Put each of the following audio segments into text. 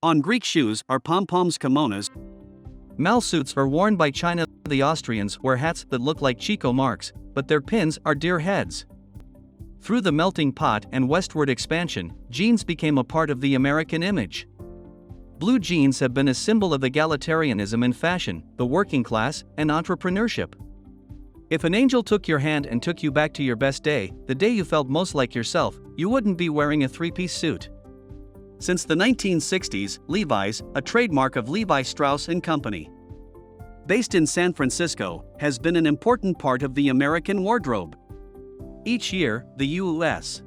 On Greek shoes are pom-poms, kimonos. Malsuits are worn by China. The Austrians wear hats that look like Chico marks, but their pins are deer heads. Through the melting pot and westward expansion, jeans became a part of the American image. Blue jeans have been a symbol of egalitarianism in fashion, the working class, and entrepreneurship. If an angel took your hand and took you back to your best day, the day you felt most like yourself, you wouldn't be wearing a three-piece suit. Since the 1960s, Levi's, a trademark of Levi Strauss & Company, based in San Francisco, has been an important part of the American wardrobe. Each year, the U.S.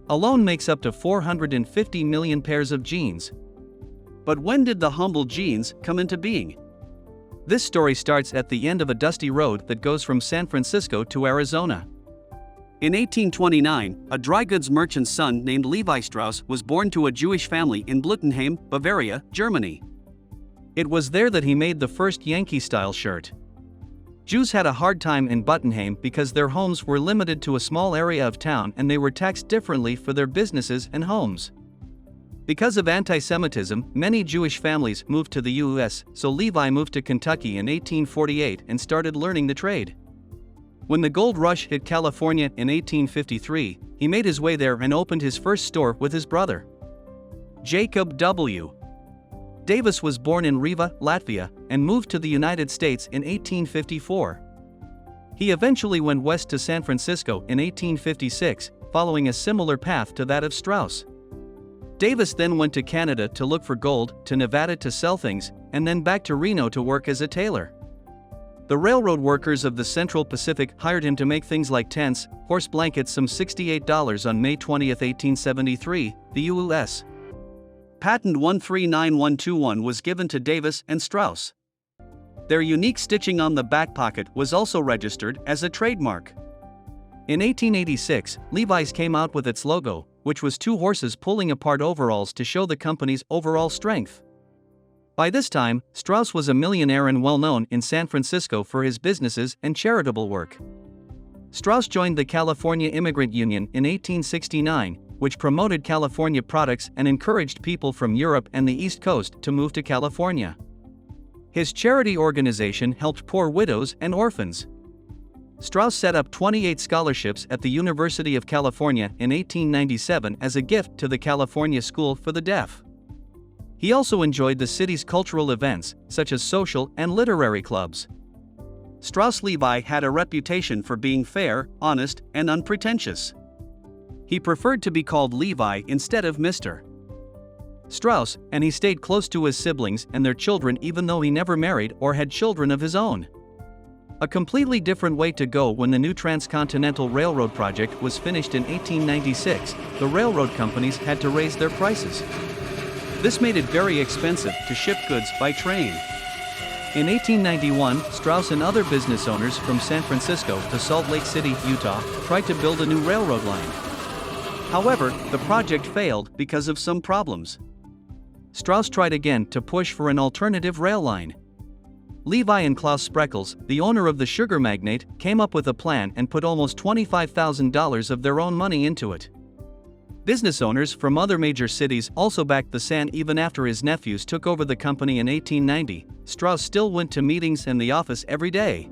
alone makes up to 450 million pairs of jeans. But when did the humble jeans come into being? This story starts at the end of a dusty road that goes from San Francisco to Arizona. In 1829, a dry goods merchant's son named Levi Strauss was born to a Jewish family in Bluttenheim, Bavaria, Germany. It was there that he made the first Yankee-style shirt. Jews had a hard time in Bluttenheim because their homes were limited to a small area of town and they were taxed differently for their businesses and homes. Because of anti-Semitism, many Jewish families moved to the U.S., so Levi moved to Kentucky in 1848 and started learning the trade. When the gold rush hit California in 1853, he made his way there and opened his first store with his brother. Jacob W. Davis was born in Riga, Latvia, and moved to the United States in 1854. He eventually went west to San Francisco in 1856, following a similar path to that of Strauss. Davis then went to Canada to look for gold, to Nevada to sell things, and then back to Reno to work as a tailor. The railroad workers of the Central Pacific hired him to make things like tents, horse blankets. Some $68 on May 20, 1873, the U.S. Patent 139121 was given to Davis and Strauss. Their unique stitching on the back pocket was also registered as a trademark. In 1886, Levi's came out with its logo, which was two horses pulling apart overalls to show the company's overall strength. By this time, Strauss was a millionaire and well-known in San Francisco for his businesses and charitable work. Strauss joined the California Immigrant Union in 1869, which promoted California products and encouraged people from Europe and the East Coast to move to California. His charity organization helped poor widows and orphans. Strauss set up 28 scholarships at the University of California in 1897 as a gift to the California School for the Deaf. He also enjoyed the city's cultural events, such as social and literary clubs. Strauss Levi had a reputation for being fair, honest, and unpretentious. He preferred to be called Levi instead of Mr. Strauss, and he stayed close to his siblings and their children even though he never married or had children of his own. A completely different way to go when the new Transcontinental Railroad project was finished in 1896, the railroad companies had to raise their prices. This made it very expensive to ship goods by train. In 1891, Strauss and other business owners from San Francisco to Salt Lake City, Utah, tried to build a new railroad line. However, the project failed because of some problems. Strauss tried again to push for an alternative rail line. Levi and Klaus Spreckels, the owner of the sugar magnate, came up with a plan and put almost $25,000 of their own money into it. Business owners from other major cities also backed the San. Even after his nephews took over the company in 1890, Strauss still went to meetings and the office every day.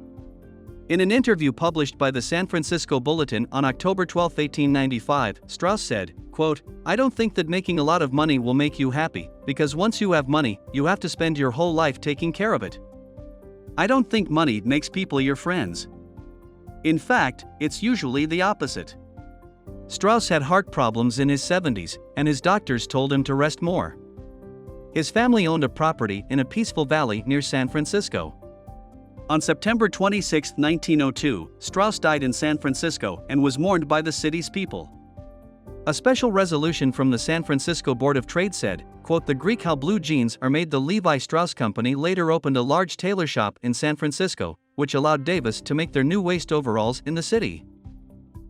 In an interview published by the San Francisco Bulletin on October 12, 1895, Strauss said, quote, "I don't think that making a lot of money will make you happy, because once you have money, you have to spend your whole life taking care of it. I don't think money makes people your friends. In fact, it's usually the opposite." Strauss had heart problems in his 70s, and his doctors told him to rest more. His family owned a property in a peaceful valley near San Francisco. On September 26, 1902, Strauss died in San Francisco and was mourned by the city's people. A special resolution from the San Francisco Board of Trade said, quote, "The Greek how blue jeans are made." The Levi Strauss Company later opened a large tailor shop in San Francisco, which allowed Davis to make their new waist overalls in the city.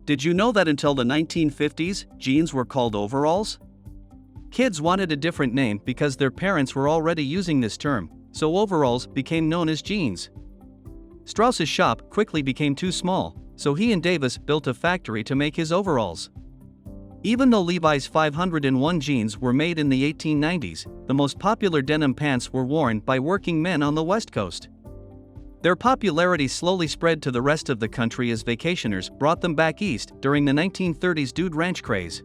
Did you know that until the 1950s, jeans were called overalls? Kids wanted a different name because their parents were already using this term, so overalls became known as jeans. Strauss's shop quickly became too small, so he and Davis built a factory to make his overalls. Even though Levi's 501 jeans were made in the 1890s, the most popular denim pants were worn by working men on the West Coast. Their popularity slowly spread to the rest of the country as vacationers brought them back east during the 1930s dude ranch craze.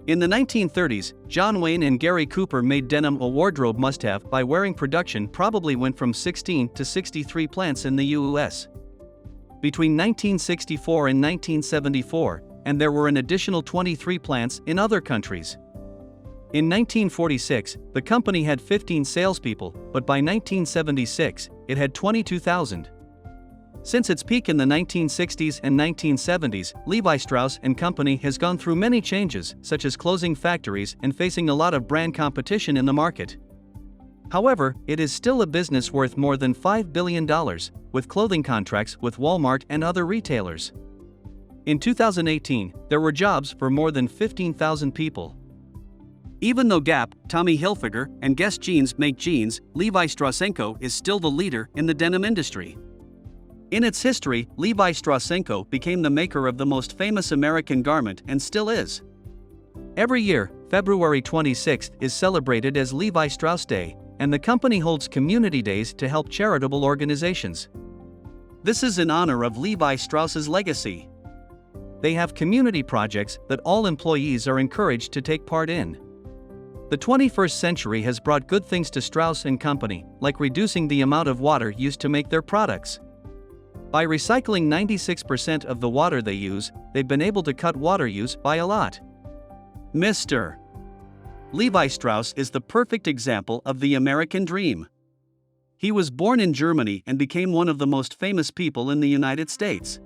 In the 1930s, John Wayne and Gary Cooper made denim a wardrobe must-have by wearing. Production probably went from 16 to 63 plants in the U.S. between 1964 and 1974, and there were an additional 23 plants in other countries. In 1946, the company had 15 salespeople, but by 1976, it had 22,000. Since its peak in the 1960s and 1970s, Levi Strauss & Company has gone through many changes, such as closing factories and facing a lot of brand competition in the market. However, it is still a business worth more than $5 billion, with clothing contracts with Walmart and other retailers. In 2018, there were jobs for more than 15,000 people. Even though Gap, Tommy Hilfiger, and Guess Jeans make jeans, Levi Strauss & Co. is still the leader in the denim industry. In its history, Levi Strauss & Co. became the maker of the most famous American garment and still is. Every year, February 26th is celebrated as Levi Strauss Day, and the company holds community days to help charitable organizations. This is in honor of Levi Strauss's legacy. They have community projects that all employees are encouraged to take part in. The 21st century has brought good things to Strauss & Company, like reducing the amount of water used to make their products. By recycling 96% of the water they use, they've been able to cut water use by a lot. Mr. Levi Strauss is the perfect example of the American dream. He was born in Germany and became one of the most famous people in the United States.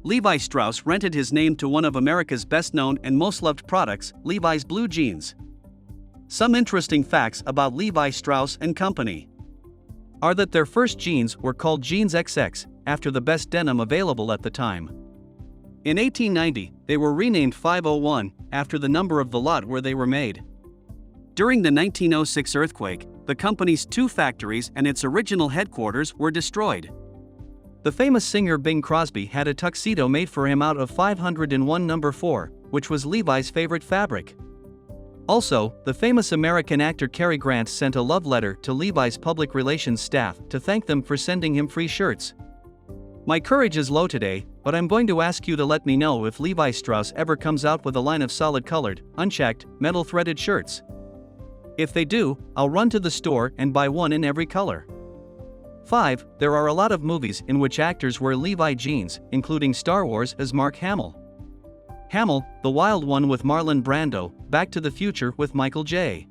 Levi Strauss rented his name to one of America's best-known and most loved products, Levi's blue jeans. Some interesting facts about Levi Strauss & Company are that their first jeans were called Jeans XX, after the best denim available at the time. In 1890, they were renamed 501, after the number of the lot where they were made. During the 1906 earthquake, the company's two factories and its original headquarters were destroyed. The famous singer Bing Crosby had a tuxedo made for him out of 501 No. 4, which was Levi's favorite fabric. Also, the famous American actor Cary Grant sent a love letter to Levi's public relations staff to thank them for sending him free shirts. My courage is low today, but I'm going to ask you to let me know if Levi Strauss ever comes out with a line of solid-colored, unchecked, metal-threaded shirts. If they do, I'll run to the store and buy one in every color. 5. There are a lot of movies in which actors wear Levi jeans, including Star Wars as Mark Hamill. Hamill, The Wild One with Marlon Brando, Back to the Future with Michael J.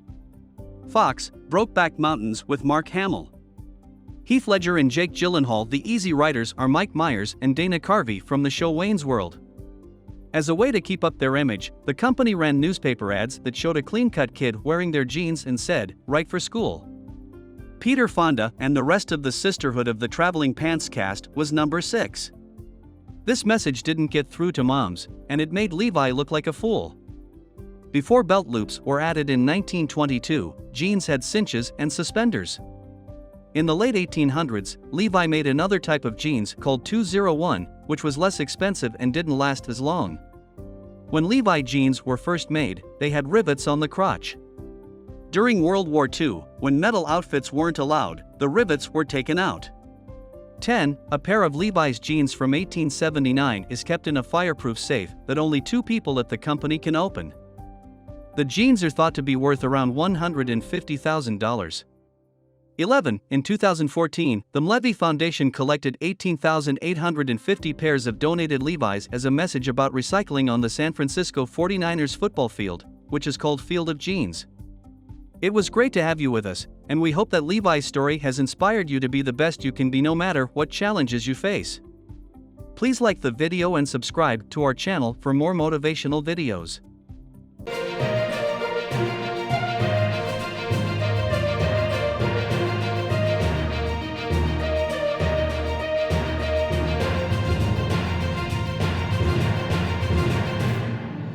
Fox, Brokeback Mountains with Mark Hamill. Heath Ledger and Jake Gyllenhaal. The Easy Riders are Mike Myers and Dana Carvey from the show Wayne's World. As a way to keep up their image, the company ran newspaper ads that showed a clean-cut kid wearing their jeans and said, "Right for school." Peter Fonda and the rest of the Sisterhood of the Traveling Pants cast was number 6. This message didn't get through to moms, and it made Levi look like a fool. Before belt loops were added in 1922, jeans had cinches and suspenders. In the late 1800s, Levi made another type of jeans called 201, which was less expensive and didn't last as long. When Levi jeans were first made, they had rivets on the crotch. During World War II, when metal outfits weren't allowed, the rivets were taken out. 10. A pair of Levi's jeans from 1879 is kept in a fireproof safe that only 2 people at the company can open. The jeans are thought to be worth around $150,000. 11. In 2014, the Levi Foundation collected 18,850 pairs of donated Levi's as a message about recycling on the San Francisco 49ers football field, which is called Field of Jeans. It was great to have you with us, and we hope that Levi's story has inspired you to be the best you can be no matter what challenges you face. Please like the video and subscribe to our channel for more motivational videos.